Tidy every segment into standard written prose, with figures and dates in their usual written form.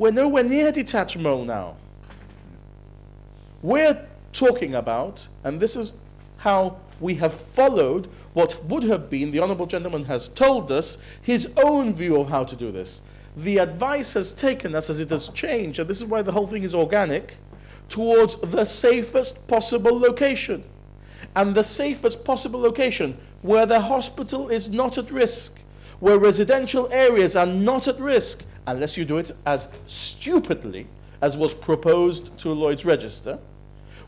We're nowhere near Detached Mole now. We're talking about, and this is how we have followed what would have been, the Honourable Gentleman has told us, his own view of how to do this. The advice has taken us, as it has changed, and this is why the whole thing is organic, towards the safest possible location. And the safest possible location where the hospital is not at risk, where residential areas are not at risk, unless you do it as stupidly as was proposed to Lloyd's Register,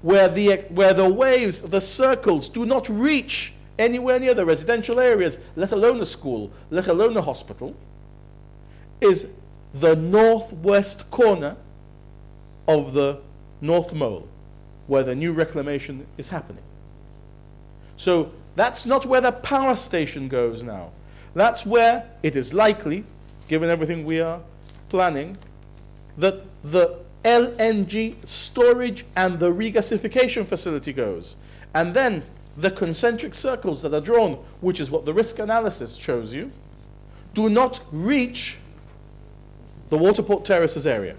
where the waves, the circles, do not reach anywhere near the residential areas, let alone a school, let alone a hospital, is the northwest corner of the North Mole, where the new reclamation is happening. So that's not where the power station goes now. That's where it is likely, given everything we are planning, that the LNG storage and the regasification facility goes. And then the concentric circles that are drawn, which is what the risk analysis shows you, do not reach the Waterport Terraces area,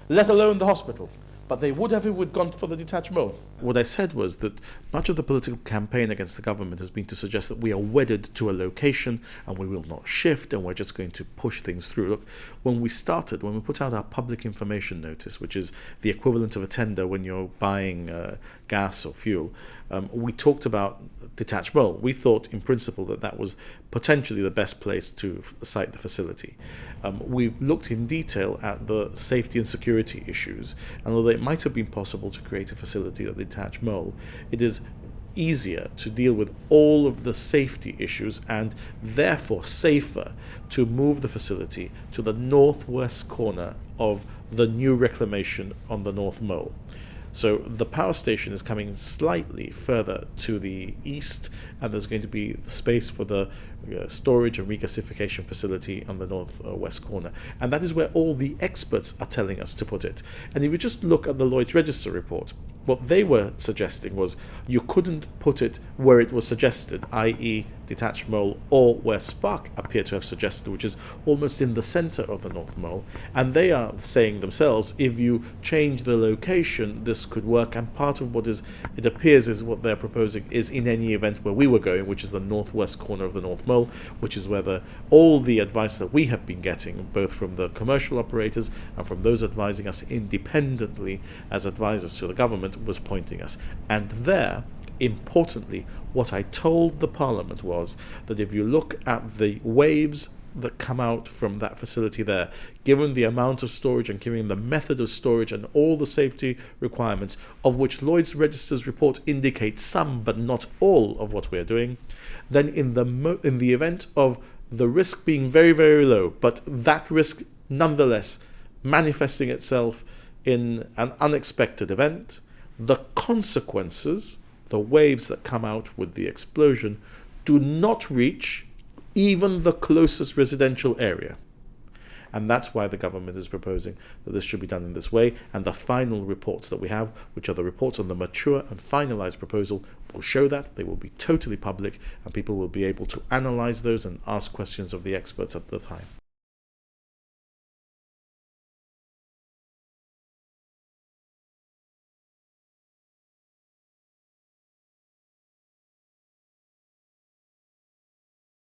let alone the hospital. But they would have if we'd gone for the Detached Mole. What I said was that much of the political campaign against the government has been to suggest that we are wedded to a location and we will not shift and we're just going to push things through. Look, when we put out our public information notice, which is the equivalent of a tender when you're buying gas or fuel, we talked about Detached Mole. We thought in principle that that was potentially the best place to site the facility. We've looked in detail at the safety and security issues, and although it might have been possible to create a facility at the Detached Mole, it is easier to deal with all of the safety issues and therefore safer to move the facility to the northwest corner of the new reclamation on the North Mole. So the power station is coming slightly further to the east, and there's going to be space for the storage and regasification facility on the northwest corner. And that is where all the experts are telling us to put it. And if you just look at the Lloyd's Register report, what they were suggesting was you couldn't put it where it was suggested, i.e. Detached Mole, or where Spark appear to have suggested, which is almost in the center of the North Mole. And they are saying themselves, if you change the location, this could work. And part of what it appears is what they're proposing is in any event where we were going, which is the northwest corner of the North Mole, which is where all the advice that we have been getting, both from the commercial operators and from those advising us independently as advisors to the government, was pointing us. And there, importantly, what I told the Parliament was that if you look at the waves that come out from that facility there, given the amount of storage and given the method of storage and all the safety requirements, of which Lloyd's Register's report indicates some but not all of what we're doing, then in the event of the risk being very, very low, but that risk nonetheless manifesting itself in an unexpected event, the consequences, the waves that come out with the explosion, do not reach even the closest residential area. And that's why the government is proposing that this should be done in this way. And the final reports that we have, which are the reports on the mature and finalized proposal, will show that. They will be totally public, and people will be able to analyze those and ask questions of the experts at the time.